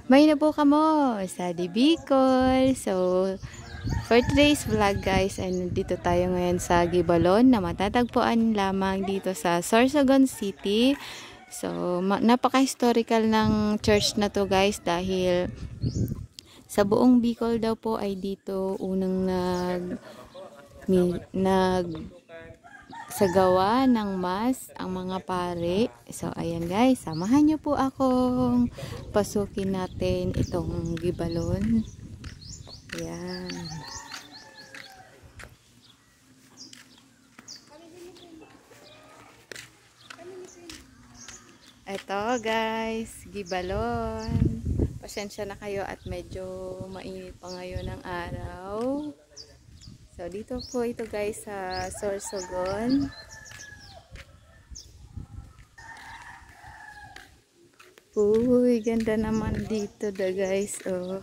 May na po kamo sa Bicol. So, for today's vlog guys, ay nandito tayo ngayon sa Gibalon na matatagpuan lamang dito sa Sorsogon City. So, napaka-historical ng church na to guys dahil sa buong Bicol daw po ay dito unang sa gawa ng mas ang mga pare. So ayan guys, samahan niyo po akong pasukin natin itong Gibalon. Ayan. Ito guys, Gibalon. Pasensya na kayo at medyo mainit pa ngayon ang araw. So, dito po ito guys sa Sorsogon. Uy, ganda naman dito da guys. Oh.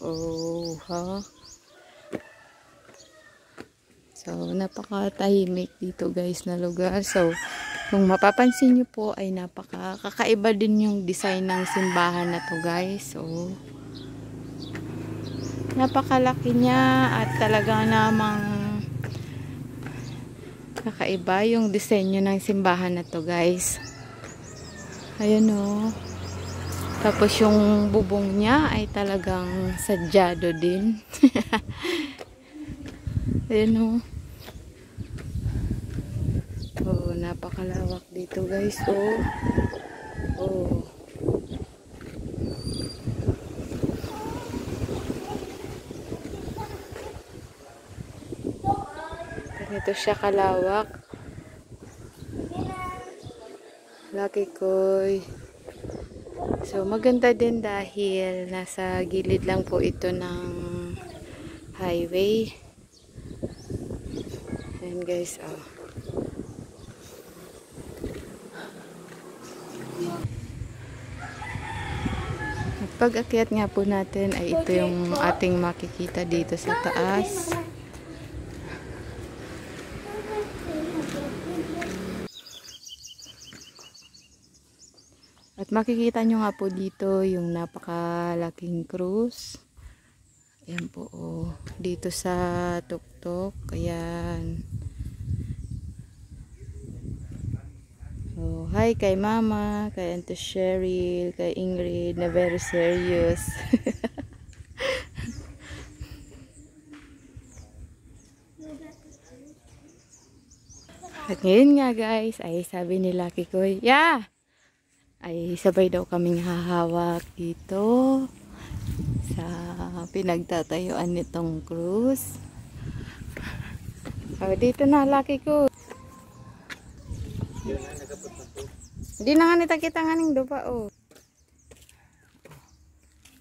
Oh, ha. So, napakatahimik dito guys na lugar. So, kung mapapansin nyo po ay kakaiba din yung design ng simbahan na to guys. So, napakalaki niya at talaga namang kakaiba yung disenyo ng simbahan na to guys. Ayan o. Tapos yung bubong niya ay talagang sadyado din. Ayan o. Oh, napakalawak dito guys. Oh. Oh. Ito siya kalawak. Laki koy. So maganda din dahil nasa gilid lang po ito ng highway. Ayan guys, oh. Pag-akyat nga po natin ay ito yung ating makikita dito sa taas. At makikita nyo nga po dito yung napakalaking krus. Ayan po, oh. Dito sa tuktok. Ayan. Oh, hi kay Mama, kay Auntie Cheryl, kay Ingrid na very serious. At ngayon nga guys, ay sabi ni Lucky Koy, yeah! Ay sabay daw kaming hahawak dito sa pinagtatayuan nitong cruise. Oh, dito na Lucky ko. Hindi na nga kita nga ning dupa oh.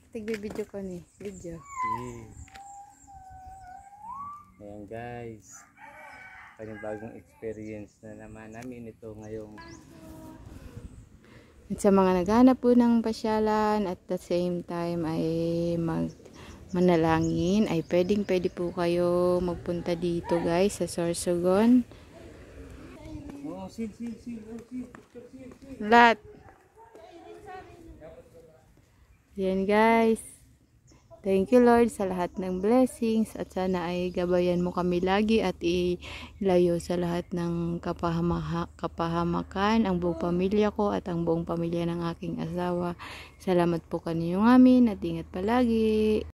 Tigbi-video ko ni, video. Ayan guys. Panibagong experience na naman namin ito ngayong. At sa mga naghanap po ng pasyalan at the same time ay manalangin ay pwede po kayo magpunta dito guys sa Sorsogon. Lahat. Yan guys. Thank you Lord sa lahat ng blessings at sana ay gabayan mo kami lagi at ilayo sa lahat ng kapahamakan ang buong pamilya ko at ang buong pamilya ng aking asawa. Salamat po kaniyong amin at ingat palagi.